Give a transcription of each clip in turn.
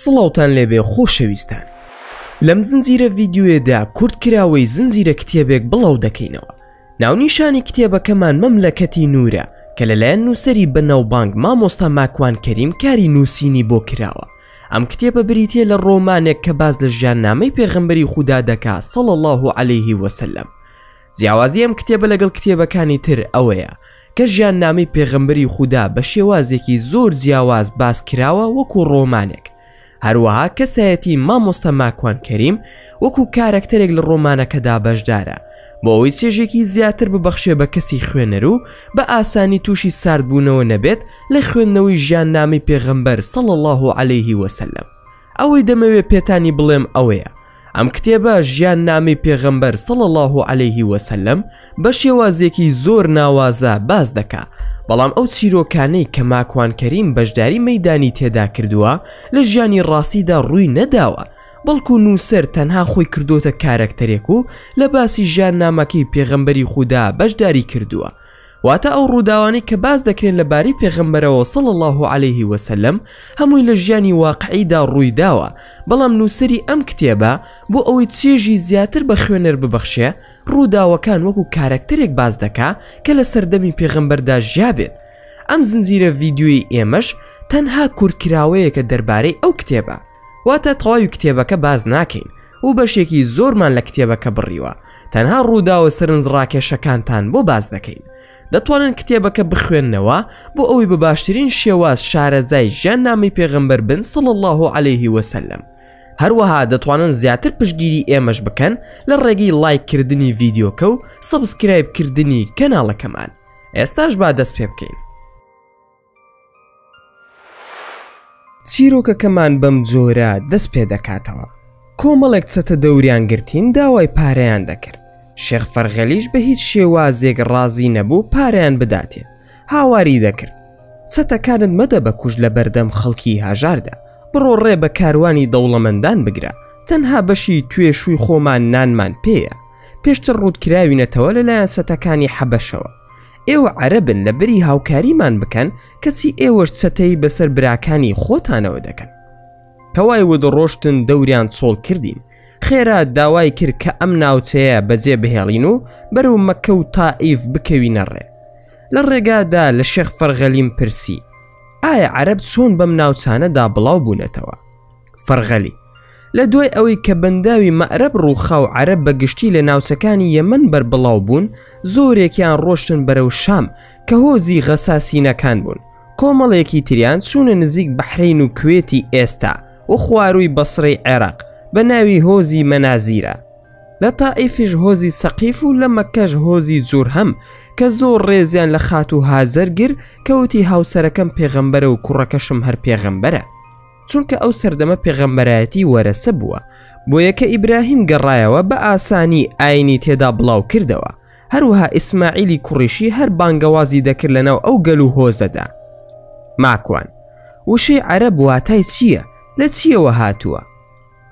سڵاوتان لێبێ خۆشەویستان. لەم زنجیرە ڤیدیۆیەدا کورتکراوەی زنجیرە کتێبێک بڵاو دەکەینەوە. ناونیشانی کتێبەکەمان مەملەکەتی نورە کە لەلایەن نووسەری بەناوبانگ مامۆستا ماکوان کەریم کاری نووسینی بۆ کراوە. ئەم کتێبە بریتیە لە ڕۆمانێک کە باز لە ژیاننامەی پێغەمبەری خودا دەکا صلی الله علیه وسلم. جیاوازی ئەم کتێبە لەگەڵ کتێبەکانی تر ئەوەیە کە ژیاننامەی پێغەمبەری خودا بە شێوازێکی زۆر جیاواز باس کراوە وەکو ڕۆمانێک. هەروەها کەسایەتی مامۆستا ماکوان کەریم وەکو کارەکتەرێک لە ڕۆمانەکەدا بەشدارە بۆ ئەوەی چێژێکی زیاتر ببەخشێ بە کەسی خوێنەر و بە ئاسانی تووشی ساردبوونەوە نەبێت لە خوێندنەوەی ژیاننامەی پێغەمبەر صلی الله علیه وسلم. ئەوەی دەمەوێت پێتانی بڵێم ئەوەیە ئەم کتێبە ژیاننامەی پێغەمبەر صلی الله علیه وسلم بە شێوازێکی زۆر ناوازە باز دەکا، بەڵام ئەو چیرۆکانەی کە ماکوان کەریم بەشداری مەیدانی تێدا کردووە لە ژیانی ڕاستیدا ڕووی نەداوە، بەڵکو نووسەر تەنها خۆی کردوتە کارەکتەرێک و لە باسی ژیاننامەکەی پێغەمبەری خودا بەشداری کردووە. واتە ئەو ڕووداوانەی کە باز دەکرێن لەبارەی پێغەمبەرەوە صلی الله علیه وسلم هەمووی لە ژیانی واقعیدا ڕووی داوە، بەڵام نووسەری ئەم کتێبە بۆ ئەوەی چێژی زیاتر بە خوێنەر ببەخشێ ڕووداوەکان وەکو کارەکتەرێک باز دەکا کە لە سەردەمی پێغەمبەردا ژیابێت. ئەم زنجیرە ڤیدیۆی ئێمەش تەنها کورتکراوەیەکە دەربارەی ئەو کتێبە، واتە تەواوی کتێبەکە باز ناکەین و بەشێکی زۆرمان لە کتێبەکە بڕیوە، تەنها ڕووداوە سەرنج ڕاکێشەکانتان بۆ باز دەکەین. دەتوانن کتێبەکە بخوێننەوە بۆ ئەوەی بە باشترین شێواز شارەزای ژیاننامەی پێغەمبەر بن صلی الله علیه وسلم. هەروەها دەتوانن زیاتر پشتگیری ئێمەش بکەن لە ڕێگەی لایککردنی ڤیدیۆکە و سەبسکرایبکردنی کەناڵەکەمان. ئێستاش با دەست پێ بکەین. چیرۆکەکەمان بەم جۆرە دەست پێ دەکاتەوە. کۆمەڵێک چەتە دەوریان گرتین داوای پارەیان دەکرد. شێخ فەرغەلیش بە هیچ شێوازێک ڕازی نەبوو پارەیان بداتێ. هاواری دەکرد چەتەکانت مەدە بە کوژ لە بەردەم خەڵکی هاژاردا، بڕۆ ڕێ بە کاروانی دەوڵەمەندان بگرە، تەنها بەشی توێشووی خۆمان نانمان پێیە. پێشتر ڕوودکراوینەتەوە لەلایەن سەتەکانی حەبەشەوە. ئێوە عەرەبن لە بەری هاوکاریمان بکەن کەچی ئێوەش چەتەی بەسەر براکانی خۆتانەوە دەکەن. کەوای وەدەڕۆشتن دەوریان چۆڵ کردین، خێرا داوای کرد کە ئەم ناوچەیە بەجێ بهێڵین و بەرەو مەکە و تائیف بکەوینە ڕێ. لە ڕێگادا لە شێخ فەرغەلیم پرسی ئایا عەرەب چۆن بەم ناوچانەدا بڵاو بوونەتەوە؟ فەرغەلی لە دوای ئەوەی کە بەنداوی مەعرەب ڕووخا و عەرەب بەگشتی لە ناوچەکانی یەمەن بەربڵاو بوون، زۆرێکیان ڕۆشتن بەرەو شام کە هۆزی غەساسینەکان بوون. کۆمەڵێکی تریان چوونە نزیک بەحرین و کوێتی ئێستا و خواروی بەسڕەی عێراق بە ناوی هۆزی مەنازیرە. لە تائیفیش هۆزی سەقیف و لە مەکەش هۆزی جورهەم کە زۆر ڕێزیان لە خات و هازەرگر کەوتی هاوسەرەکەم پێغەمبەرە و کوڕەکەشم هەر پێغەمبەرە، چونکە ئەو سەردەمە پێغەمبەرایەتی وەرەسە بووە، بۆیە کە ئیبراهیم گەڕایەوە بە ئاسانی ئاینی تێدا بڵاو کردەوە. هەروەها ئیسماعیلی کوڕیشی هەر بانگەوازی دەکرد لەناو ئەو گەل و هۆزەدا. ماکوان وشەی عەرەب واتای چییە؟ لە چیەوە هاتووە؟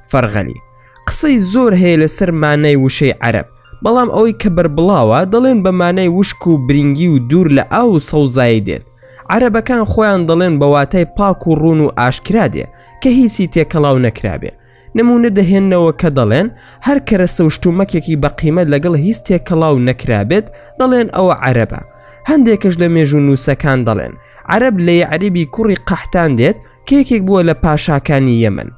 فەرغەلی قسەی زۆر هەیە لەسەر مانای وشەی عەرەب، بەڵام ئەوەی کە بەربڵاوە دەڵێن بە مانای وشک و برنگی و دوور لە ئاو و سەوزایی دێت. عەرەبەکان خۆیان دەڵێن بە واتای پاک و ڕوون و ئاشکرا دێ کە هیچی تێکەڵاو نەکرابێ. نمونە دەهێننەوە کە دەڵێن هەر کەرەسە و شتومەکێکی بەقیمەت لەگەڵ هیچ تێکەڵاو نەکرابێت دەڵێن ئەوە عەرەبە. هەندێکش لە مێژوو نووسەکان دەڵێن عەرەب لە یەعریبی کوڕی قەحتان دێت کە یەکێک بووە لە پاشاکانی یەمەن.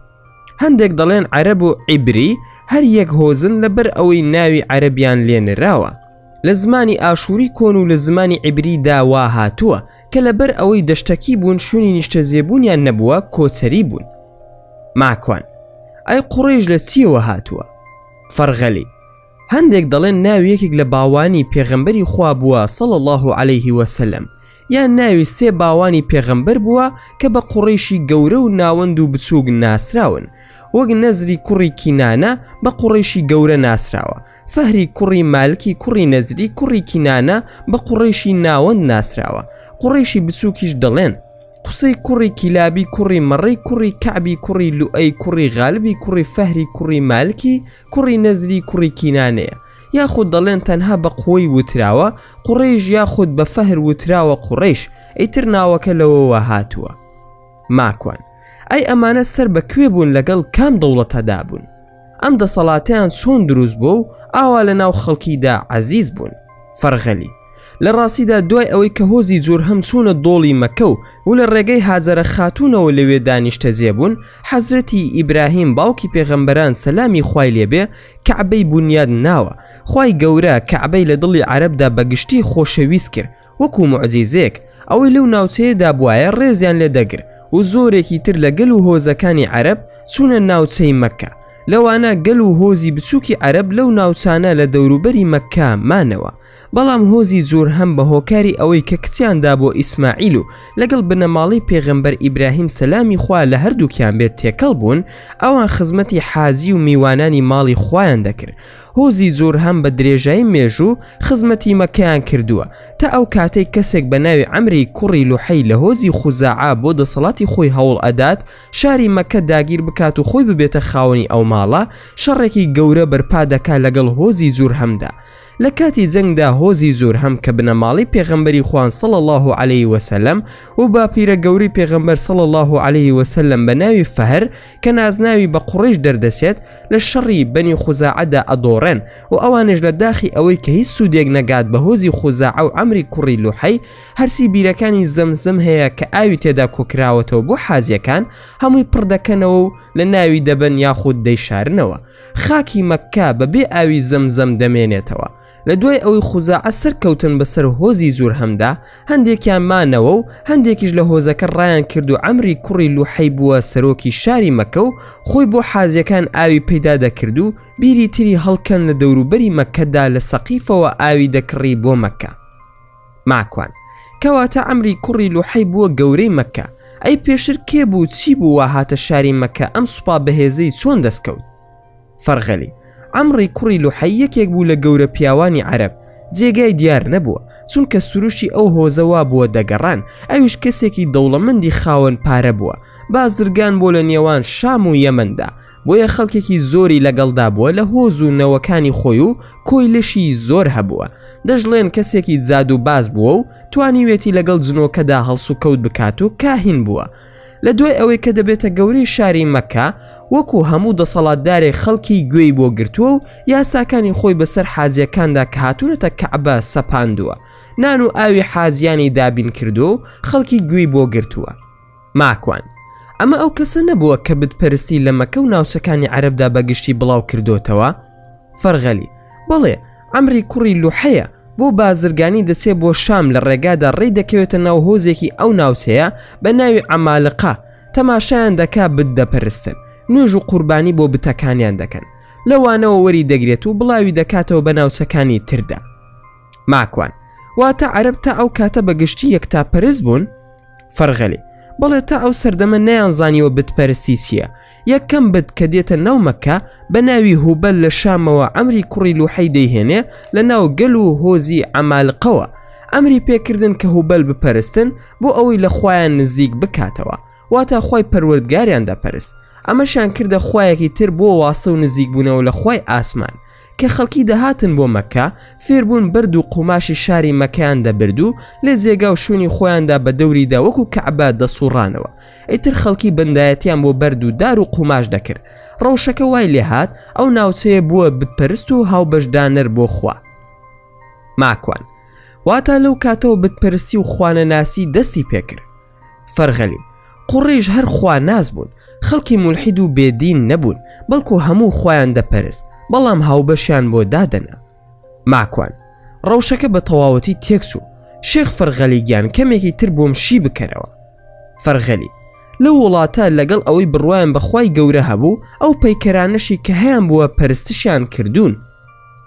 هەندێک دەڵێن عەرەب و عیبری هەر یەک هۆزن لەبەر ئەوەی ناوی عەرەبیان لێنراوە. لە زمانی ئاشووری کۆن و لە زمانی عیبریدا وا هاتووە کە لەبەر ئەوەی دەشتەکی بوون شوێنی نیشتەجێبوونیان نەبووە کۆچەری بوون. ماکوان ئەی قوڕیش لە چیەوە هاتووە؟ فەرغەلی هەندێک دەڵێن ناوی یەکێک لە باوانی پێغەمبەری خوا بووە صلی الله علیه وسلم، یان ناوی سێ باوانی پێغەمبەر بووە کە بە قوڕیشی گەورە و ناوەند و بچووک ناسراون، وەک نەزری کوڕی کینانە بە قوڕیشی گەورە ناسراوە، فەهری کوڕی مالکی کوڕی نەزری کوڕی کینانە بە قوڕیشی ناوەند ناسراوە. قوڕیشی بچووکیش دەڵێن قوسەی کوڕی کیلابی کوڕی مەڕی کوڕی کەعبی کوڕی لوئەی کوڕی غالبی کوڕی فەهری کوڕی مالکی کوڕی نەزری کوڕی کینانەیە، یاخود دەڵێن تەنها بە قوی وتراوە قوڕیش یاخود بە فەهر وتراوە قوڕیش ئەیتر ناوەکە لەوەوە هاتووە. ماکوان ئەی ئەمانە سەر بەکوێ بوون لەگەڵ کام دەوڵەتەدا بوون؟ ئەم دەسەڵاتیان چۆن دروست بوو و ئاوا لە ناو خەڵکیدا عەزیز بوون؟ فەرغەلی لە ڕاستیدا دوای ئەوەی کە هۆزی جورهەم چوونە دۆڵی مەکە و لە ڕێگەی هاجرە خاتوونەوە لەوێ دانیشتە جێبوون، حەزرەتی ئیبراهیم باوکی پێغەمبەران سەلامی خوای لێبێ کەعبەی بونیاد ناوە. خوای گەورە کەعبەی لە دڵی عەرەبدا بەگشتی خۆشەویست کرد وەکو موعجیزەیەک، ئەوەی لەو ناوچەیەدا بوایە ڕێزیان لێدەگر و زۆرێکی تر لە گەل و هۆزەکانی عەرەب چوونە ناوچەی مەکە. لەوانە گەل و هۆزی بچووکی عەرەب لەو ناوچانە لە دەوروبەری مەکە مانەوە. بەڵام هۆزی جورهەم بە هۆکاری ئەوەی کە کچیاندا بۆ ئیسماعیل و لەگەڵ بنەماڵی پێغەمبەر ئیبراهیم سەلامی خوا لە هەردووکیان بێت تێکەڵ بوون، ئەوان خزمەتی حاجی و میوانانی ماڵی خۆیان دەکرد. هۆزی جورهەم بە درێژایی مێژوو خزمەتی مەکەیان کردووە تا ئەو کاتەی کەسێک بە ناوی عەمری کوڕی لوحەی لە هۆزی خوزاعا بۆ دەسەڵاتی خۆی هەوڵ ئەدات شاری مەکە داگیر بکات و خۆی ببێتە خاوەنی ئەو ماڵە، شەڕێکی گەورە بەرپا دەکات لەگەڵ هۆزی جورهەمدا. لە کاتی جەنگدا هۆزی جورهەم کە بنەماڵی پێغەمبەری خوان صلی الله علیه وسلم و باپیرە گەوری پێغەمبەر صلی الله علیه وسلم بە ناوی فەهر کە نازناوی بە قوڕیش دەردەسێت لە شەڕی بەنی خوزاعەدا ئەدۆڕێن و ئەوانش لە داخی ئەوەی کە هیچ سوودێک نەگات بە هۆزی خوزاعە و عەمری کوڕی لوحەی هەرسی بیرەکانی زەمزەم هەیە کە ئاوی تێدا کۆکراوەتەوە بۆ حاجیەکان هەمووی پڕ دەکەنەوە و لە ناوی دەبن یاخود دەیشارنەوە. خاکی مەکە بەبێ ئاوی زەمزەم دەمێنێتەوە. لە دوای ئەوەی خوزاعە سەرکەوتن بەسەر هۆزی جورهەمدا هەندێکیان مانەوە و هەندێکیش لە هۆزەکە ڕایان کرد و عەمری کوڕی لوحەی بووە سەرۆکی شاری مەکە و خۆی بۆ حاجیەکان ئاوی پەیدا دەکرد و بیری تری هەڵکەن لە دەوروبەری مەکەدا لە سەقیفەوە ئاوی دەکڕی بۆ مەکە. ماکوان کەواتە عەمری کوڕی لوحەی بووە گەورەی مەکە. ئەی پێشتر کێ بوو چی بوو وا هاتە شاری مەکە ئەم سوپا بەهێزەی چۆن دەستکەوت؟ فەرغەلی عەمری کوڕی لوحەی یەکێک بوو لە گەورە پیاوانی عەرەب، جێگای دیار نەبووە چونکە سروشی ئەو هۆزەوا بووە دەگەڕان. ئەویش کەسێکی دەوڵەمەندی خاوەن پارە بووە، بازرگان بۆ لە نێوان شام و یەمەندا، بۆیە خەڵکێکی زۆری لەگەڵدا بووە لە هۆز و نەوەکانی خۆی و کۆی لەشی زۆر هەبووە. دەژڵێن کەسێکی جاد و باز بووە و توانیوێتی لەگەڵ جنۆکەدا هەڵس و کەوت بکات و کاهین بووە. لە دوای ئەوەی کە دەبێتە گەورەی شاری مەکە وەکو هەموو دەسەڵاتدارێک خەڵکی گوێی بۆ گرتووە و یاساکانی خۆی بەسەر حاجیەکاندا کە هاتوونەتە کەعبە سەپاندووە، نان و ئاوی حاجیانی دابین کردو و خەڵکی گوێی بۆ گرتووە. ماکوان ئەمە ئەو کەسە نەبووە کە بتپەرستی لە مەکە و ناوچەکانی عەرەبدا بەگشتی بڵاو کردوتەوە؟ فەرغەلی بەڵێ عەمری کوڕی لوحەیە، بۆ بازرگانی دەچێت بۆ شام لە ڕێگادا ڕێی دەکەوێتە ناو هۆزێکی ئەو ناوچەیە بە ناوی عەمالقە، تەماشایان دەکا بت دەپەرستن، نوێژ و قوربانی بۆ بتەکانیان دەکەن، لەوانەوە وەری دەگرێت و بڵاوی دەکاتەوە بە ناوچەکانی تردا. ماکوان واتە عەرەب تا ئەو کاتە بەگشتی یەکتاپەرست بوون؟ فەرغەلی بەڵێ تا ئەو سەردەمە نەیانزانیوە بتپەرستی چییە. یەکەم بت کە دێتە ناو مەکە بە ناوی هوبەل لە شامەوە عەمری کوڕی لوحەی دەیهێنێ لە ناو گەل و هۆزی عەمالقەوە، ئەمری پێکردن کە هوبەل بپەرستن بۆ ئەوەی لە خوایان نزیک بکاتەوە، واتە خوای پەروەردگاریان دەپەرست. ئەمەشان کردە خوایەکی تر بۆ واسە و نزیک بوونەوە لە خوای ئاسمان. کە خەڵکی دەهاتن بۆ مەکە فێربوون برد و قوماشی شاری مەکەیان دەبرد و لە جێگا و شوێنی خۆیاندا بە دەوریدا وەکو کەعبە دەسوڕانەوە. ئیتر خەڵکی بەندایەتیان بۆ برد و دار و قوماش دەکرد. ڕەوشەکە وای لێهات ئەو ناوچەیە بووە بتپەرست و هاوبەشدانەر بۆ خوا. ماکوان واتە لەو کاتەوە بتپەرستی و خوانەناسی دەستی پێکرد. فەرغەلی قوڕیش هەر خوا ناز بوون، خەڵکی مولحید و بێدین نەبوون، بەڵکو هەموو خۆیان دەپەرست، بەڵام هاوبەشیان بۆ دادەنا. ماکوان ڕەوشەکە بە تەواوەتی تێکچوو. شێخ فەرغەلی گیان کەمێکی تر بۆم شی بکەرەوە. فەرغەلی لەو وڵاتە لەگەڵ ئەوەی بڕوایان بەخوای گەورە هەبوو ئەو پەیکەرانەشی کە هەیان بووە پەرستشیان کردوون.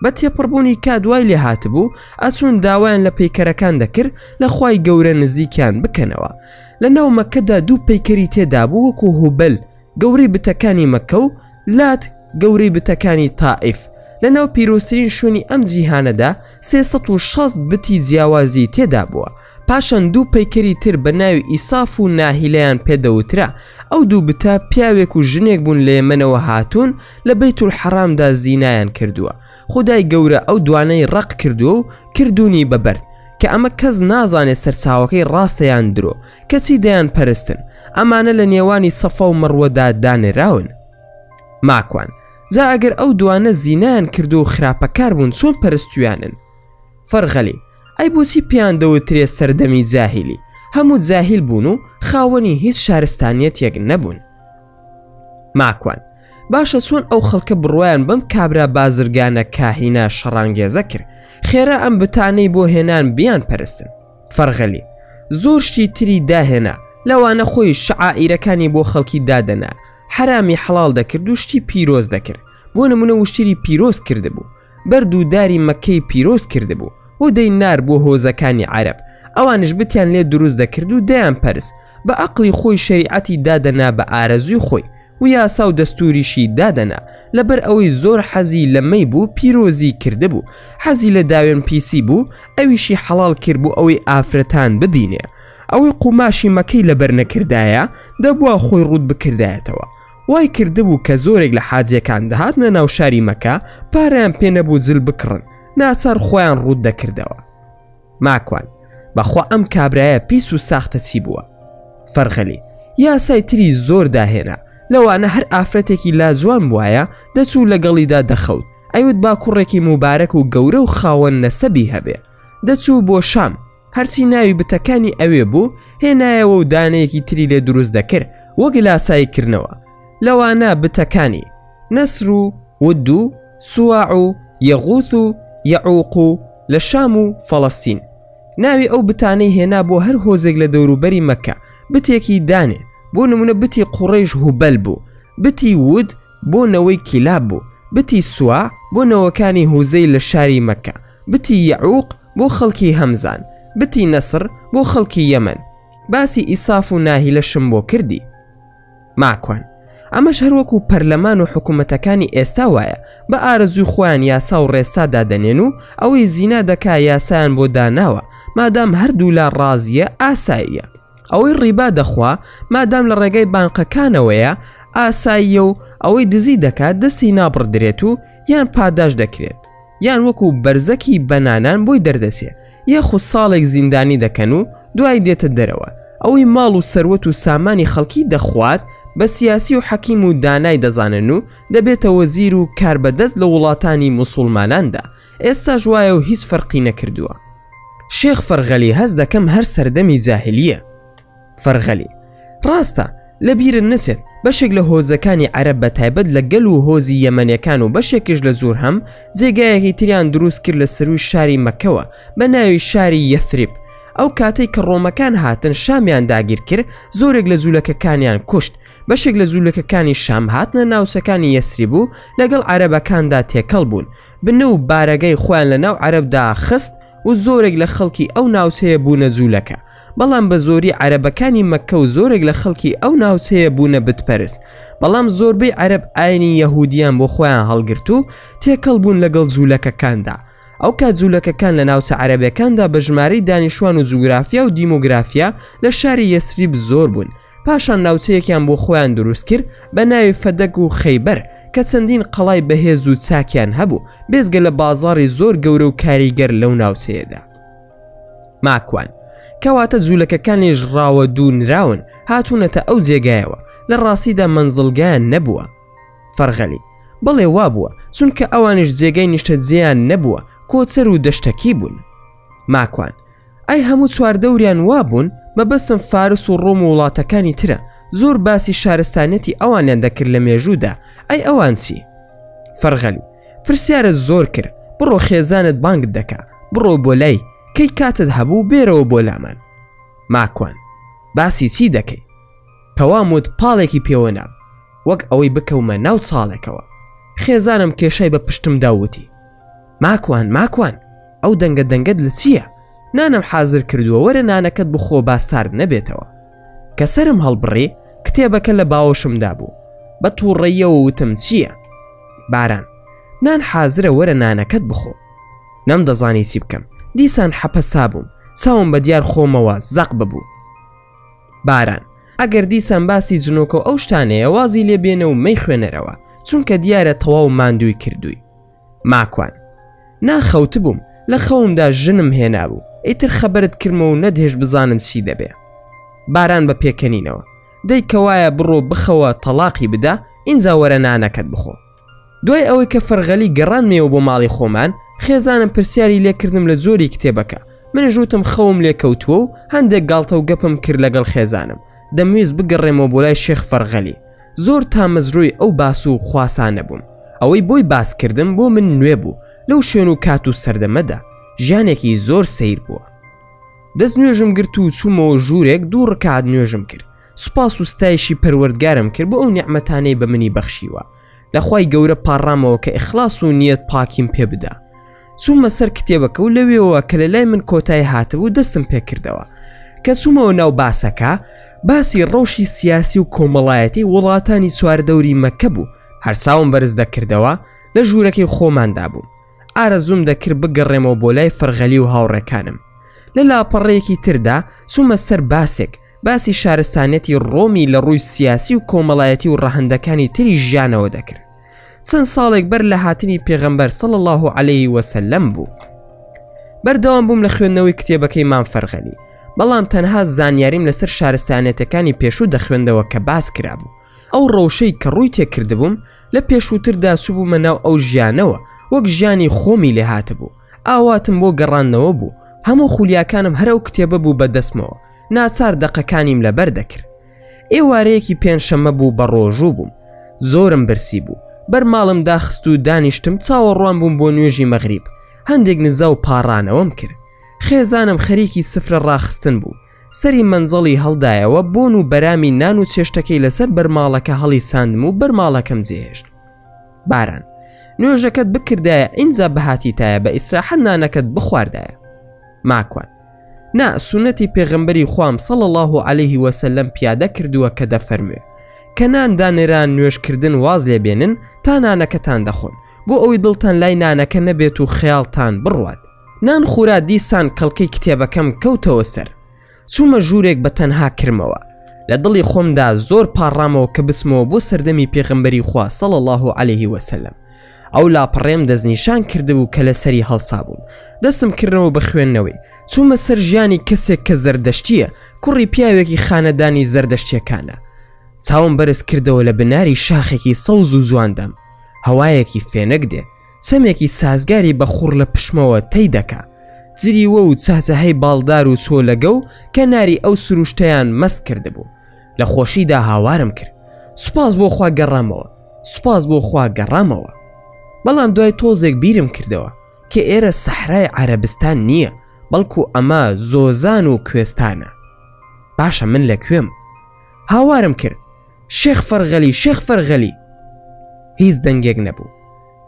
بە تێپڕبوونی کادوای لێ هاتبوو ئەچوون داوایان لە پەیکەرەکان دەکرد لە خوای گەورە نزیکیان بکەنەوە. لە ناو مەکەدا دوو پەیکەری تێدا بوو وەکو هوبەل گەورەی بتەکانی مەکە و لات گەورەی بتەکانی تائیف. لە ناو پیرۆسترین شوێنی ئەم جیهانەدا 360 بتی جیاوازی تێدا بووە، پاشان دوو پەیکەری تر بە ناوی ئیساف و ناهیلەیان پێدەوترا. ئەو دوو بتە پیاوێک و ژنێک بوون لە یەمەنەوە هاتوون لە بەیت الحەرامدا زینایان کردووە. خودای گەورە ئەو دوانەی ڕق کردووە و کردوونی بەبەرد کە ئەمە کەس نازانێت سەرچاوەکەی ڕاستەیان درۆ کەچی دەیان پەرستن. ئەمانە لە نێوانی سەفا و مەڕوەدا دانراون. ماکوان جا ئەگەر ئەو دوانە زینایان کردو و خراپەکار بوون چۆن پەرستویانن؟ فەرغەلی ئەی بۆچی پێیان دەوترێ سەردەمی جاهیلی؟ هەموو جاهیل بوون و خاوەنی هیچ شارستانیەتێک نەبوون. ماکوان باشە چۆن ئەو خەڵکە بڕوایان بەم کابرا بازرگانە کاهینە شەڕانگێزە کرد خێرا ئەم بتانەی بۆ هێنان بیان پەرستن؟ فەرغەلی زۆر شتی تری داهێنا لەوانە خۆی شعائیرەکانی بۆ خەڵکی دادەنا، حرامی حەڵاڵ دەکرد و شتی پیرۆز دەکرد. بۆ نمونە وشتری پیرۆز کردبوو، بەرد و داری مەکەی پیرۆز کردبوو و دەی نار بۆ هۆزەکانی عەرەب. ئەوانش بتیان لێ دروست دەکرد و دەیان پەرست. بە ئەقلی خۆی شەریعەتی دادەنا بە ئارەزوی خۆی و یاسا و دەستوریشی دادەنا. لەبەر ئەوەی زۆر حەزی لە مەی بوو پیرۆزی کردبوو، حەزی لە داوێن پیسی بوو ئەویشی حەڵاڵ کرد بوو ئەوەی ئافرەتان ببینێ. ئەوەی قوماشی مەکەی لەبەر نەکردایە دەبووە خۆی ڕوود بکردایەتەوە. وای کردبوو کە زۆرێک لە حاجیەکان دەهاتنە ناو شاری مەکە پاریان پێ نەبوو جل بکڕن، ناچار خۆیان ڕوود دەکردەوە. ماکوان بەخوا ئەم کابرایە پیس و ساختە چی بووە؟ فەرغەلی یاسای تری زۆر داهێنا، لەوانە هەر ئافرەتێکی لاجوان بواە دەچوو لەگەڵیدا دەخەوت، ئەیوت با کوڕێکی موبارەک و گەورە و خاوەن نەسەبی هەبێ. دەچوو بۆ شام، هەرچی ناوی بتەکانی ئەوێ بوو هێنایەوە و دانەیەکی تری لێ دروست دەکرد وەک لاساییکردنەوە. لەوانە بتەکانی نەسر و ود و سواع و یەغوث و یەعوق و لە شام و فەڵەستین. ناوی ئەو بتانەی هێنا بۆ هەر هۆزێک لە دەوروبەری مەکە. بتێکی دانێ بۆ نمونە بتی قوڕیش هوبەل بوو، بتی ود بۆ نەوەی کیلاب بوو، بتی سواع بۆ نەوەکانی هوزەی لە شاری مەکە، بتی یەعوق بۆ خەڵکی هەمزان، بتی نەسر بۆ خەڵکی یەمەن. باسی ئیساف و ناهیلەشم بۆ کردی. ماکوان ئەمەش هەروەکو پەرلەمان و حکوومەتەکانی ئێستا وایە بە ئارەزوی خۆیان یاسا و ڕێستا دادەنێن و ئەوەی زینا دەکا یاسایان بۆ داناوە مادام هەردوو لا ڕازیە ئاساییە. ئەوەی ڕیبا دەخوا مادام لە ڕێگەی بانقەکانەوەیە ئاساییە و ئەوەی دزی دەکات دەستی نابڕدرێت و یان پاداش دەکرێت، یان وەکو بەرزەکی بەنانان بۆی دەردەسێ، یاخود ساڵێک زیندانی دەکەن و دوای دێتە دەرەوە. ئەوەی ماڵ و سەروەت و سامانی خەڵکی دەخوات بە سیاسی و حەکیم و دانای دەزانن و دەبێتە وەزیر و کاربەدەست لە وڵاتانی موسڵماناندا. ئێستا ژوایە و هیچ فەرقی نەکردووە. شێخ فەرغەلی هەز دەکەم هەر سەردەمی جاهلیە. فەرغەلی ڕاستە لەبیرن نەچێت بەشێک لە هۆزەکانی عەرەب بە تایبەت لە گەل و هۆزی یەمەنیەکان و بەشێکش لە زۆر هەم جێگایەکی تریان دروست کرد لە سەروی شاری مەکەوە بە ناوی شاری یەثریب. ئەو کاتەی کە ڕۆمەکان هاتن شامیان داگیر کرد زۆرێک لە جوولەکەکانیان کوشت. بەشێک لە جوولەکەکانی شام هاتنە ناوچەکانی یەسریب و لەگەڵ عەرەبەکاندا تێکەڵ بوون. بنە و بارەگەی خۆیان لە ناو عەرەبدا خست و زۆرێک لە خەڵکی ئەو ناوچەیە بوونە جوولەکە. بەڵام بە زۆری عەرەبەکانی مەکە و زۆرێک لە خەڵکی ئەو ناوچەیە بوونە بتپەرست. بەڵام زۆربەی عەرەب ئاینی یەهودیان بۆ خۆیان هەڵگرت و تێکەڵ بوون لەگەڵ جوولەکەکاندا. ئەو کات جوولەکەکان لە ناوچە عەرەبەکاندا بە ژمارەی دانیشتوان و جوگرافیا و دیمۆگرافیا لە شاری یەسریب زۆر بوون. پاشان ناوچەیەکیان بۆ خۆیان دروست کرد بە ناوی فەدەک و خەیبەر کە چەندین قەڵای بەهێز و چاکیان هەبوو بێزگە لە بازاڕی زۆر گەورە و کاریگەر لەو ناوچەیەدا. ماکوان کەواتە جوولەکەکانیش ڕاوە دوو نراون هاتوونەتە ئەو جێگایەوە، لە ڕاستیدا مەنزڵگایان نەبووە. فەرغەلی بەڵێ وا بووە چونکە ئەوانش جێگەی نیشتەجێیان نەبووە، کۆچەر و دەشتەکی بوون. ماکوان ئەی هەموو چواردەوریان وا بوون مەبەستم فارس و ڕۆم و وڵاتەکانی ترە، زۆر باسی شارستانەتی ئەوانیان دەکرد لە مێژوودا. ئەی ئەوان چی؟ فەرغەلی پرسیارە زۆر کرد، بڕۆ خێزانت بانگت دەکا، بڕۆ بۆ لای کەی کاتت هەبوو بێرەوە بۆ لامان. ماکوان باسی چی دەکەی؟ پەواموت پاڵێکی پێوە ناب وەک ئەوەی بکەومە ناو چاڵێکەوە. خێزانم کێشەی بە پشتم داوتی. ماکوان ئەو دەنگەت لە چییە؟ نانم حازر کردووە، وەرە نانەکەت بخۆ با سارد نەبێتەوە. کە سرم هەڵبڕی کتێبەکە لە باوەشمدا بوو، بە تووڕەیەوە وتم چییە؟ باران نان حازرە، وەرە نانەکەت بخۆ. نەم دەزانی چی بکەم، دیسان حەپە سابووم، چاوم بە دیار خۆمەوە زەق ببوو. باران ئەگەر دیسان باسی جنۆکە ئەو شتانەیە وازی لێ بێنە و مەی خوێنەرەوە چونکە دیارە تەواو ماندووی کردووی. ماکوان ناخەوت بووم لە خەومدا ژنم هێنابوو ئیتر خەبەرت کردمەوە و نەدهێش بزانم چی دەبێ. باران بە پێکەنینەوە دەی کەوایە بڕۆ بخەوە تەلاقی بدا ئینجا وەرە نانەکەت بخۆ. دوای ئەوەی کە فەرغەلی گەڕانمێەوە بۆ ماڵی خۆمان خێزانم پرسیاری لێکردم لە زۆری کتێبەکە منیش وتم خەوم لێکەوتووە و هەندێک گاڵتە و گەپم کرد لەگەڵ خێزانم دەمویست بگەڕێمەوە بۆ لای شێخ فەرغەلی. زۆر تامەزڕووی ئەو باس و خواسانە بووم. ئەوەی بۆی باسکردم بۆ من نوێ بوو لەو شوێن و کات و سەردەمەدا ژیانێکی زۆر سەیر بووە. دەست نوێژم گرت و چوومەوە ژوورێک 2 ڕکات نوێژم کرد. سوپاس و ستایشی پەروەردگارم کرد بۆ ئەو نیعمەتانەی بە منی بەخشیوە. لەخوای گەورە پاڕامەوە کە ئیخلاس و نیەت پاکیم پێ بدا. چوومە سەر کتێبەکە و لەوێەوە کە لە لای من کۆتای هاتەوە دەستم پێ کردەوە کە چوومەوە ناو باسەکە باسی ڕەوشی سیاسی و کۆمەڵایەتی وڵاتانی چواردەوری مەکە بوو. هەرچاوم بەرز دەکردەوە لە ژوورەکەی خۆماندا بووم. ئارەزوم دەکرد بگەڕێمەوە بۆ لای فەرغەلی و هاوڕێکانم. لە لاپەڕەیەکی تردا چوومە سەر باسی شارستانێتی ڕۆمی لە ڕووی سیاسی و کۆمەڵایەتی و ڕەهەندەکانی تری ژیانەوە دەکرد. چەند ساڵێک بەر لە هاتنی پێغەمبەر صلی الله علیه وسلم بوو. بەردەوام بووم لە خوێندنەوەی کتێبەکەی مام فەرغەلی بەڵام تەنها زانیاریم لەسەر شارستانێتەکانی پێشوو دەخوێندەوە کە باس کرابوو. ئەو ڕەوشەی کە ڕووی تێکردبووم لە پێشووتردا چووبوومە ناو ئەو ژیانەوە وەک ژیانی خۆمی لێ هاتبوو. ئاواتم بۆ گەڕاندنەوە بوو. هەموو خولیاکانم هەر ئەو کتێبە بوو بەدەستمەوە. ناچار دەقەکانیم لەبەر دەکرد. ئێوارەیەکی پێنجشەممە بوو بە ڕۆژوو بووم. زۆرم برسی بوو. بەرماڵم داخست و دانیشتم چاوەڕوان بووم بۆ نوێژی مەغریب. هەندێک نزا و پاڕانەوەم کرد. خێزانم خەریکی سفرە ڕاخستن بوو. سەری منزەڵی هەڵدایەوە بۆن و بەرامی نان و چێشتەکەی لەسەر بەرماڵەکە هەڵی ساندم و بەرماڵەکەم جێهێشت. باران نوێژەکەت بکردایە ئینجا بەهاتیتایە بە ئیسراحەت نانەکەت بخواردایە. ماکوان نا سونەتی پێغەمبەری خوام صلی الله علیه وسلم پیادە کردووە کە دەفەرموێ کە نان دانێران نوێژکردن واز لێ بێنن تا نانەکەتان دەخۆن بۆ ئەوەی دڵتان لای نانەکە نەبێت و خەیاڵتان بڕوات. نان خورا دیسان کەڵکەی کتێبەکەم کەوتەوە سەر. چوومە ژوورێک بە تەنها کرمەوە. لە دڵی خۆمدا زۆر پاڕامەوە کە بسمەوە بۆ سەردەمی پێغەمبەری خوا صلی الله علیه وسلم. ئەو لاپەڕێم دەستنیشان کردبوو کە لەسەری هەڵسا بووم. دەستم کردنەوە بە خوێندنەوەی. چوومە سەر ژیانی کەسێک کە زەردەشتیە کوڕی پیاوێکی خانەدانی زەردەشتیەکانە. چاوم بەرز کردەوە لە بناری شاخێکی سەوز و جواندەم. هەوایەکی فێنک دێ سەمێکی سازگاری بە خوڕ لە پشمەوە تەی دەکا. جریوە و چاچەهەی باڵدار و چۆلەگە و کەناری ئەو سروشتەیان مەست کردبوو. لە خۆشیدا هاوارم کرد. سوپاس بۆ خوا گەڕامەوە. سوپاس بۆ خوا گەڕامەوە. بەڵام دوای تۆزێک بیرم کردەوە کە ئێرە سەحرای عەرەبستان نییە بەڵکو ئەمە زۆزان و کوێستانە. باشە من لەکوێم؟ هاوارم کرد. شێخ فەرغەلی شێخ فەرغەلی. هیچ دەنگێک نەبوو.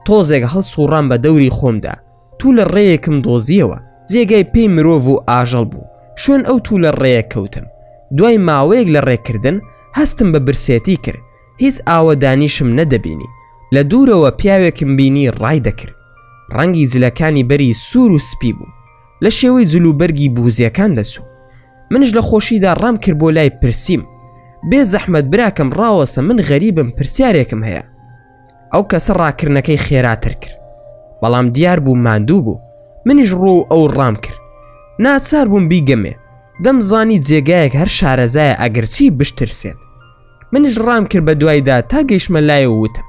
تۆزێک هەڵسوڕام بە دەوری خۆمدا. تو لە ڕێیەکم دۆزیەوە. جێگای پێی مرۆڤ و ئاژەڵ بوو. شوێن ئەو تو لە ڕێیە کەوتم. دوای ماوەیەک لە ڕێکردن هەستم بە برسێتی کرد. هیچ ئاوەدانیشم نەدەبینی. لە دوورەوە پیاوێکم بینی ڕای دەکرد. ڕەنگی جلەکانی بەری سوور و سپی بوو. لە شێوەی جلوبەرگی بوزیەکان دەسوو. منش لە خۆشیدا ڕام کرد بۆ لای پرسییم. بێ زەحمەت براکەم ڕاوەسە من غەریبم پرسیارێکم هەیە. ئەو کەسە ڕاکردنەکەی خێراتر کرد. بەڵام دیار بوو ماندوو بوو. منیش ڕوو ئەو ڕام کرد. ناچار بووم بیگەمێ. دەمزانی جێگایەک هەر شارەزایە ئەگەرچی بشترسێت. منیش ڕام کرد بە دوایدا تا گەیشتمە لایەوە وتم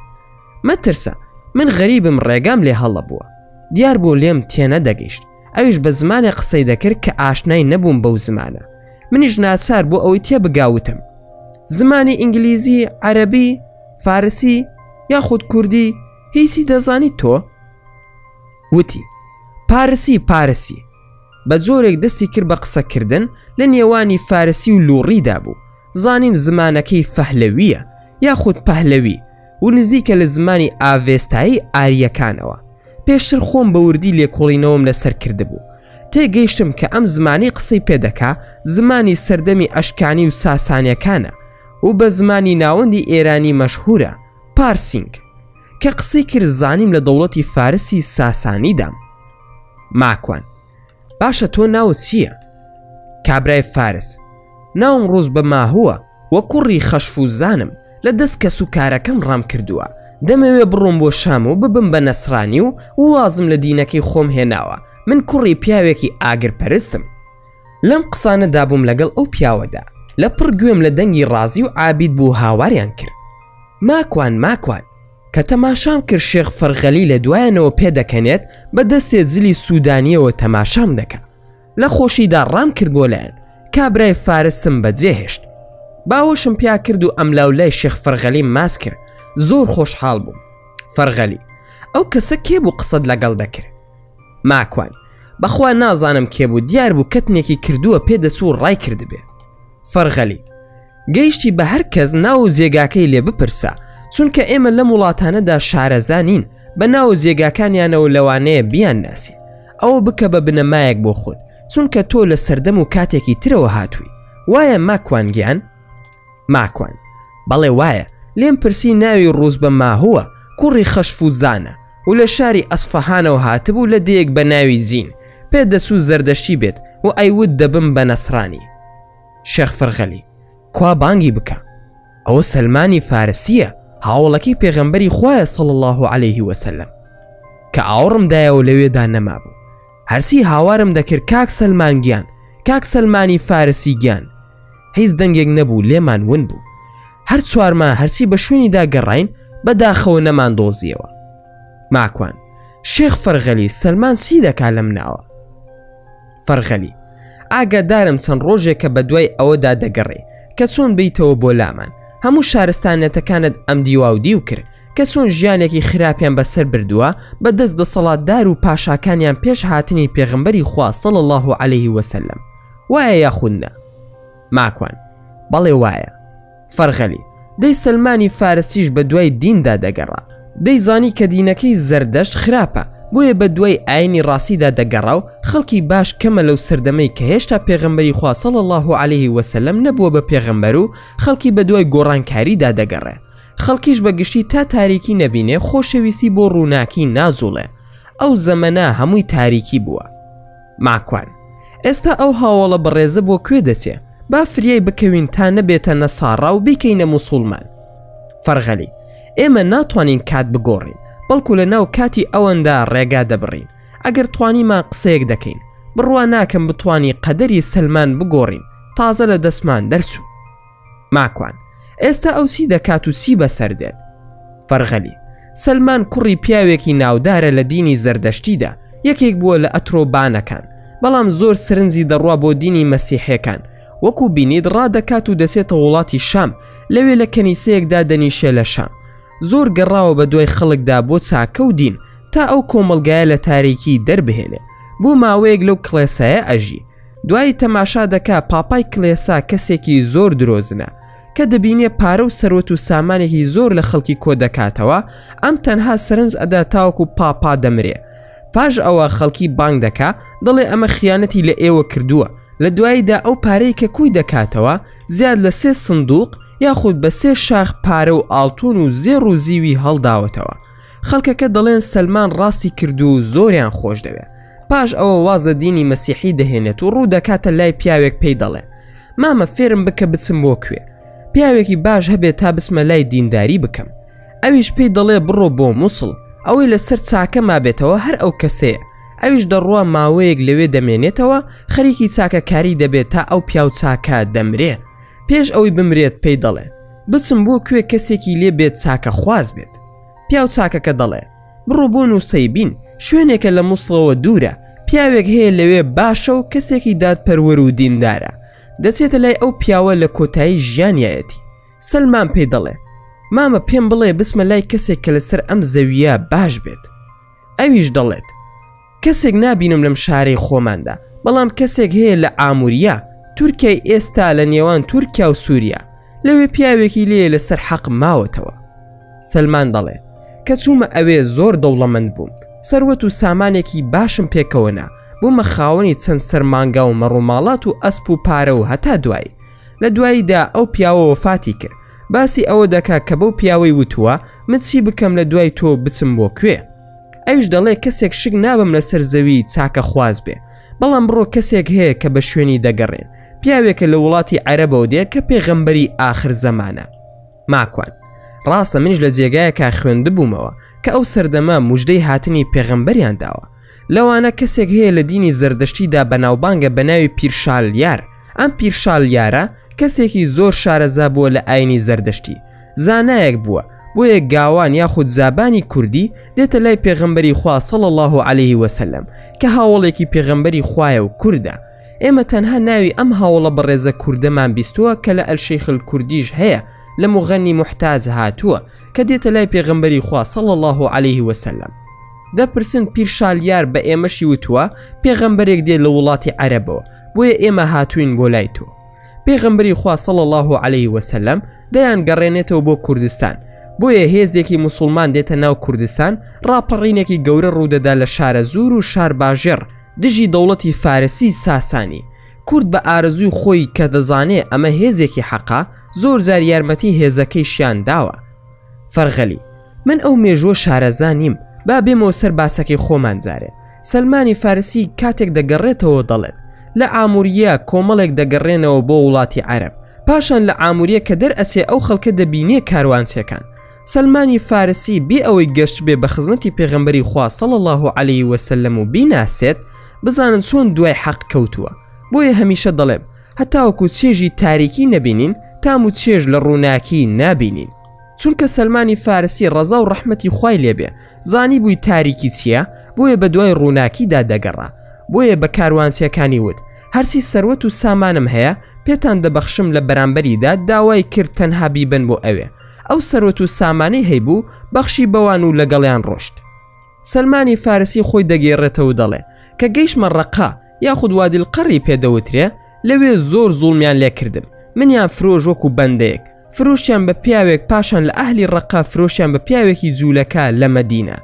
مەترسە من غەریبم ڕێگام لێ هەڵە بووە. دیار بوو لێم تێنە دەگەیشت. ئەویش بە زمانێ قسەی دەکرد کە ئاشنای نەبووم بەو زمانە. منیش ناچار بوو ئەوەی تێبگاوتم. زمانی ئینگلیزی، عەرەبی، فارسی یاخود کوردی هیچی دەزانی تۆ؟ وتی پارسی. بە جۆرێک دەستی کرد بە قسەکردن لە نێوانی فارسی و لوڕیدا بوو. زانیم زمانەکەی فەهلەویە یاخود پەهلەوی و نزیکە لە زمانی ئاڤێستایی ئاریەکانەوە. پێشتر خۆم بە وردی لێکۆڵینەوەم لەسەر کردبوو. تێگەیشتم کە ئەم زمانی قسەی پێدەکا زمانی سەردەمی ئەشکانی و ساسانیەکانە و بە زمانی ناوەندی ئێرانی مەشهورە پارسینگ کە قسەی کرد زانیم لە دەوڵەتی فارسی ساسانیدام. ماکوان باشە تۆ ناوت چییە؟ کابرای فارس ناوم ڕوز بە ماهووە وە کوڕی خەشف و زانم لە دەست کەس و کارەکەم ڕام کردووە دەمەوێ بڕۆم بۆ شام و ببم بە نەسرانی و وازم لە دینەکەی خۆم هێناوە من کوڕی پیاوێکی ئاگرپەرستم لەم قسانەدا بووم لەگەڵ ئەو پیاوەدا لە پڕ گوێم لە دەنگی ڕازی و عابید بوو هاواریان کرد ماکوان کە تەماشام کرد شێخ فەرغەلی لە دوایانەوە پێدەکەنێت بە دەستێ زلی سوودانیەوە تەماشام دەکا لە خۆشیدا ڕام کرد بۆ لایەن کابرای فارسم بەجێهێشت باوەشم پیا کرد و ئەم لاولای شێخ فەرغەلی ماس کرد زۆر خۆشحاڵ بووم فەرغەلی ئەو کەسە کێ بوو قسەت لەگەڵ دەکرد ماکوان بەخوا نازانم کێ بوو دیار بوو کەتنێکی کردووە پێدەچوو و ڕای کردبێ فەرغەلی گەیشتی بە هەر کەس ناو و جێگاکەی لێ بپرسە چونکە ئێمە لە وڵاتانەدا شارەزانین بە ناو جێگاکانیانەوە لەوانەیە بیان ناسی ئەوە بکە بە بنەمایەک بۆ خۆت چونکە تۆ لە سەردەم و کاتێکی ترەوە هاتووی وایە ماکوان گیان ماکوان بەڵێ وایە لێم پرسی ناوی ڕوز بە ماهووە کوڕی خەشف و زانە و لە شاری ئەسفەهانەوە هاتبوو لە دەیەک بە ناوی زین پێدەچوو زەردەشتی بێت و ئەیوت دەبم بە نەسرانی شێخ فەرغەلی کوا بانگی بکە ئەوە سەلمانی فارسیە هاوڵەکەی پێغەمبەری خوایە صلی الله عليه وسلم کە ئاوڕمدایەوە لەوێدا نەمابوو هەرسی هاوارم دەکرد کاک سەلمان گیان کاک سەلمانی فارسی گیان هیچ دەنگێک نەبوو لێمان ون بوو هەر چوارمان هەرسی بە شوێنیدا گەڕین بەداخەوە نەمان دۆزیەوە ماکوان شێخ فەرغەلی سەلمان چی دەکا لەم ناوە فەرغەلی ئاگادارم چەند ڕۆژێک کە بە دوای ئەوەدا دەگەڕێ کە چۆن بیتەوە بۆ لامان هەموو شارستانەتەکانت ئەم دیواودی و کرد کە چۆن ژیانێکی خراپیان بەسەر بردووە بە دەست دەسەڵاتدار و پاشاکانیان پێش هاتنی پێغەمبەری خوا صلی الله عليه وسلم وایە یاخودنا ماکوان بەڵێ وایە فەرغەلی دەی سەلمانی فارسیش بە دوای دیندا دەگەڕا دەیزانی کە دینەکەی زەردەشت خراپە بۆیە بە دوای ئاینی ڕاستیدا دەگەڕا و خەڵکی باش کەمە لەو سەردەمەی کە هێشتا پێغەمبەری خوا صلی الله عليه وسلم نەبووە بە پێغەمبەر و خەڵکی بە دوای گۆڕانکاریدا دەگەڕێ خەڵکیش بەگشتی تا تاریکی نەبینێ خۆشەویستی بۆ ڕووناکی نازوڵێ ئەو زەمەنە هەمووی تاریکی بووە ماکوان ئێستا ئەو هاوڵە بەڕێزە بۆ کوێ دەچێ با فریای بکەوین تا نەبێتە نەسارا و بیکەینە موسڵمان فەرغەلی ئێمە ناتوانین کات بگۆڕین بەڵکو لە ناو کاتی ئەوەندا ڕێگا دەبڕین ئەگەر توانیمان قسەیەک دەکەین بڕوا ناکەم بتوانی قەدەری سەلمان بگۆڕین تازە لە دەستمان دەرچوو ماکوان ئێستا ئەو چی دەکات و چی بەسەر دێت فەرغەلی سەلمان کوڕی پیاوێکی ناودارە لە دینی زەردەشتیدا یەکێک بووە لە ئەترۆبانەکان بەڵام زۆر سرنجی دەڕوا بۆ دینی مەسیحیەکان وەکو بینید ڕادەکات و دەسێتە وڵاتی شام لەوێ لە کەنیسەیەکدا دەنیشێ لە شام زۆر گەڕاوە بە دوای خەڵکدا بۆ چاکە و دین تا ئەو کۆمەڵگایە لە تاریکی دەربهێنێ بۆ ماوەیەک لەو کڵێسایە ئەژی دوای تەماشا دەکا پاپای کڵێسا کەسێکی زۆر درۆزنە کە دەبینێ پارە و سەرۆت و سامانێکی زۆر لە خەڵکی کۆ دەکاتەوە ئەم تەنها سەرنج ئەدا تاوەکو پاپا دەمرێ پاش ئەوە خەڵکی بانگ دەکا دەڵێ ئەمە خیانەتی لە ئێوە کردووە لە دواییدا ئەو پارەی کە کوی دەکاتەوە زیاد لە 3 سندوق یاخود بە 3 شاخ پارە و ئاڵتون و زێڕ و زیوی هەڵداوەتەوە خەڵکەکە دەڵێن سەلمان ڕاستی کردو و زۆریان خۆش دەوێت پاش ئەوە واز لە دینی مەسیحی دەهێنێت و ڕوو دەکاتە لای پیاوێک پێی دەڵێ مامە فێرم بکە بچم بۆ کوێ پیاوێکی باش هەبێت تا بسمە لای دینداری بکەم ئەویش پێی دەڵێ بڕۆ بۆ مووسڵ ئەوەی لەسەر چاکە مابێتەوە هەر ئەو کەسەیە ئەویش دەڕوا ماوەیەک لەوێ دەمێنێتەوە خەریکی چاکەکاری دەبێت تا ئەو پیاو چاکە دەمرێ پێش ئەوەی بمرێت پێی دەڵێ بچم بۆ کوێ کەسێکی لێ بێت چاکە خواز بێت پیاو چاکەکە دەڵێ بڕۆ بۆ نووسەیبین شوێنێکە لە مووسڵەوە دوورە پیاوێک هەیە لەوێ باشە و کەسێکی دادپەروەر و دیندارە دەچێتە لای ئەو پیاوە لە کۆتایی ژیانیایەتی سەلمان پێی دەڵێ مامە پێم بڵێ بسمە لای کەسێک کە لەسەر ئەم زەویە باش بێت ئەویش دەڵێت کەسێک نابینم لەم شارەی خۆماندا بەڵام کەسێک هەیە لە ئامووریا تورکیای ئێستا لە نێوان تورکیا و سووریا لەوێ پیاوێکی لێ لەسەر حەق ماوەتەوە سەلمان دەڵێ کە چوومە ئەوێ زۆر دەوڵەمەند بووم سەروەت و سامانێکی باشم پێکەوەنا بوومە خاوەنی چەند سەرمانگا و مەڕووماڵات و ئەسپ و پارە و هەتا دوایی لە دواییدا ئەو پیاوە وفاتی کرد باسی ئەوە دەکا کە بەو پیاوەی وتووە من چی بکەم لە دوای تۆ بچم بۆ کوێ ئەویش دەڵێ کەسێک شک نابم لەسەر زەوی چاکە خواز بێ بەڵام بڕۆ کەسێک هەیە کە بە شوێنی دەگەڕێن پیاوێکە لە وڵاتی عەرەبەوە دێ کە پێغەمبەری آخر زەمانە. ماکوان ڕاستە منیش لە جێگایەکە خوێندبوومەوە کە ئەو سەردەمە موژدەی هاتنی پێغەمبەریان داوە. لەوانە کەسێک هەیە لە دینی زەردەشتیدا بەناوبانگە بە ناوی پیرشالیار. ئەم پیرشالیارە کەسێکی زۆر شارەزا بووە لە ئاینی زەردەشتی، زانایەک بووە، بۆیە گاوان یاخود زابانی کوردی دێتە لای پێغەمبەری خوا صلی الله علیه وسلم کە هاوڵێکی پێغەمبەری خوایە و کوردە. ئێمە تەنها ناوی ئەم هاوڵە بەڕێزە کوردەمان بیستووە کە لە ئەلشەیخ الکوردیش هەیە لە مغەنی محتاج هاتووە کە دێتە لای پێغەمبەری خوا صلی الله علیه وسلم. دەپرسن پیرشالیار بە ئێمەشی وتووە پێغەمبەرێک دێت لە وڵاتی عەرەبەوە، بۆیە ئێمە هاتوین بۆ لای تۆ. پێغەمبەری خوا صلی الله علیه وسلم دەیان گەڕێنێتەوە بۆ کوردستان، بۆیە هێزێکی موسڵمان دێتە ناو کوردستان، ڕاپەڕینێکی گەورە ڕوودەدا لە شارە زور و شار باژێر دژی دەوڵەتی فارسی ساسانی. کورد بە ئارەزوی خۆی کە دەزانێ ئەمە هێزێکی حەقا زۆر زار یارمەتی هێزەکەی شیان داوە. فەرغەلی من ئەو مێژوە شارەزا نیم، با بێمەوە سەر باسەکەی خۆمان جارێ. سەلمانی فارسی کاتێک دەگەڕێتەوە دەڵێت لە ئاموریە کۆمەڵێک دەگەڕێنەوە بۆ وڵاتی عەرەب، پاشان لە ئاموریە کە دەرئەچێ ئەو خەڵکە دەبینێ کاروانچیەکان. سەلمانی فارسی بێ ئەوەی گەشت بێ بە خزمەتی پێغەمبەری خوا صلی الله علیه وسلم و بیناسێت بزانن چۆن دوای حەق کەوتووە. بۆیە هەمیشە دەڵێم هەتاوەکو چێژی تاریکی نەبینین تام و چێژ لە ڕووناکی نابینین. چونکە سەلمانی فارسی ڕەزا و ڕەحمەتی خوای لێبێ زانی بووی تاریکی چییە، بۆیە بە دوای ڕووناکیدا دەگەڕا. بۆیە بە کاروانچیەکانی وت هەرچی سەروەت و سامانم هەیە پێتان دەبەخشم لە بەرامبەریدا داوای کرد تەنها بیبن بۆ ئەوێ. ئەو سەروەت و سامانەی هەیبوو بەخشی بەوان و لەگەڵیان ڕۆشت. سەلمانی فارسی خۆی دەگێڕێتەوە دەڵێ کە گەیشتمە ڕەقا یاخود وادی القەڕی پێدەوترێ، لەوێ زۆر زوڵمیان لێکردم، منیان فرۆژ وەکو بەندەیەک، فرۆشیان بە پیاوێک، پاشان لە ئەهلی ڕەقا فرۆشیان بە پیاوێکی جوولەکە لە مەدینە.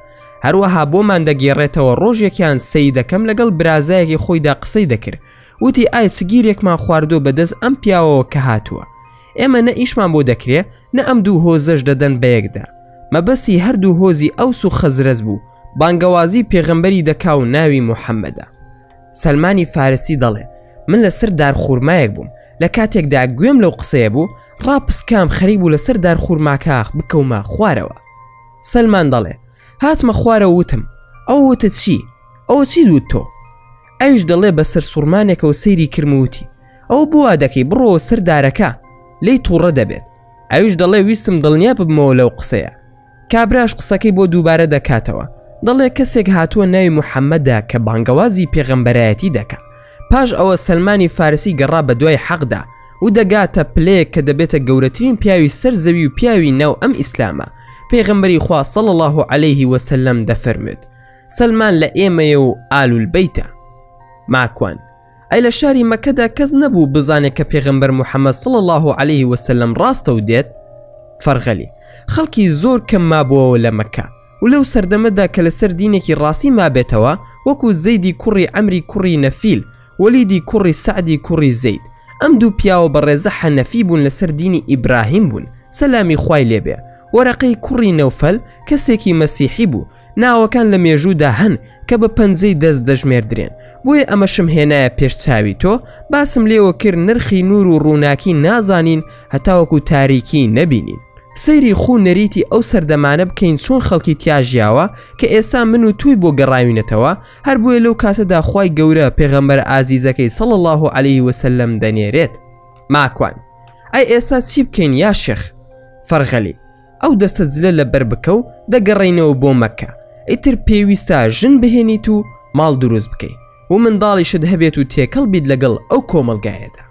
هەروەها بۆمان دەگێڕێتەوە ڕۆژێکیان سەی دەکەم لەگەڵ برازایەکی خۆیدا قسەی دەکرد، وتی ئای چگیرێکمان خواردۆ بەدەست ئەم پیاوەوە کە هاتووە. ئێمە نە ئیشمان بۆ دەکرێ نە ئەم دوو هۆزەش دەدەن بەیەکدا. مەبەستی هەردوو هۆزی ئەوس و خەزرەز بوو، بانگەوازی پێغەمبەری دەکا و ناوی محەممەدە. سەلمانی فارسی دەڵێ من لەسەر دارخورمایەک بووم، لە کاتێکدا گوێم لەو قسەیە بوو ڕاپسکام خەریب و لەسەر دارخورماکە بکەومە خوارەوە. سەلمان دەڵێ هاتمە خوارە وتم ئەو وتت چی؟ ئەوە چی دوت تۆ؟ ئەویش دەڵێ بەسەر سوورمانێکەوە سەیری کردموتی ئەو بووە دەکەی بڕۆوە سەر دارەکە لی تووڕە دەبێت. ئەویش دەڵێ ویستم دڵنیا ببمەوە لەو قسەیە. کابراش قسەکەی بۆ دووبارە دەکاتەوە، دەڵێ کەسێک هاتووە ناوی محەممەدە کە بانگەوازی پێغەمبەرایەتی دەکا. پاش ئەوە سەلمانی فارسی گەڕا بە دوای حەقدا و دەگاتە پلەیەک کە دەبێتە گەورەترین پیاوی سەر زەوی و پیاوی ناو ئەم ئیسلامە. پێغەمبەری خوا صلی الله علیه وسلم دەفەرمێت سەلمان لە ئێمەیە و ئالولبەیتە. ماکوان ئەی لە شاری مەکەدا کەس نەبوو بزانێت کە پێغەمبەر محەممەد صلی الله علیه وسلم ڕاستە و دێت؟ فەرغەلی خەڵکی زۆر کەم مابووەوە لە مەکە و لەو سەردەمەدا کە لەسەر دینێکی ڕاستی مابێتەوە، وەکو زەیدی کوڕی عەمری کوڕی نەفیل، وەلیدی کوڕی سەعدی کوڕی زەید. ئەم دوو پیاوە بەڕێزە حەنەفی بوون، لەسەر دینی ئیبراهیم بوون سەلامی خوای لێبێ. وەرەقەی کوڕی نەوفەل کەسێکی مەسیحی بوو، ناوەکان لە مێژوودا هەن کە بە پەنجەی دەست دەژمێردرێن. بۆیە ئەمەشم هێنایە پێش چاوی تۆ، باسم لێوە کرد نرخی نور و ڕووناکی نازانین هەتاوەکو تاریکی نەبینین. سەیری خو نەریتی ئەو سەردەمانە بکەین چۆن خەڵکی تیاژیاوە کە ئێستا من و توی بۆ گەڕاوینەتەوە، هەر بۆیە لەو کاتەدا خوای گەورە پێغەمبەر ئازیزەکەی صلی الله علیه وسلم دەنێرێت. ماکوان ئەی ئێستا چی بکەین یا شێخ؟ فەرغەلی ئەو دەستە جلە لەبەر بکە و دەگەڕێینەوە بۆ مەکە. ئیتر پێویستە ژن بهێنیت و ماڵ دروست بکەیت و منداڵیشت هەبێت و تێکەڵ بیت لەگەڵ ئەو کۆمەلگایەدا.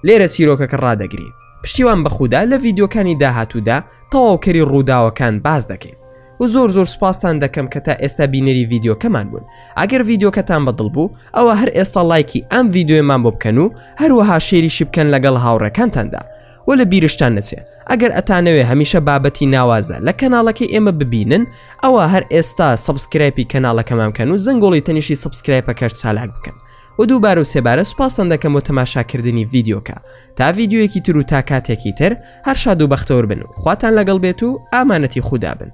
لێرە چیرۆکەکە ڕادەگرین. پشتیوان بەخودا لە ڤیدیۆکانی داهاتوودا تەواوکەری ڕووداوەکان باز دەکەین و زۆر سوپاسان دەکەم کە تا ئێستا بینەری ڤیدیۆکەمان بوون. ئەگەر ڤیدیۆکەتان بەدڵ بوو ئەوە هەر ئێستا لایکی ئەم ڤیدیۆمان بۆ بکەن و هەروەها شێریشی بکەن لەگەڵ هاوڕەکانتاندا و لە بیرشتان نەچێ ئەگەر ئەتانەوێ هەمیشە بابەتی ناوازە لە کەناڵەکەی ئێمە ببینن ئەوە هەر ئێستا سەبسکرایبی کەناڵەکەمان بکەن و زەنگۆڵی تەنیشی سەبسکرایبەکەش چالاک بکەن. و دووبارە و سێبارە سوپاسان دەکەم بۆ تەماشاکردنی ڤیدیۆکە. تا ڤیدیۆیەکی تر و تا کاتێکی تر هەر شاد و بەختەوەر بن و خواتان لەگەڵ بێت و ئامانەتی خودا بن.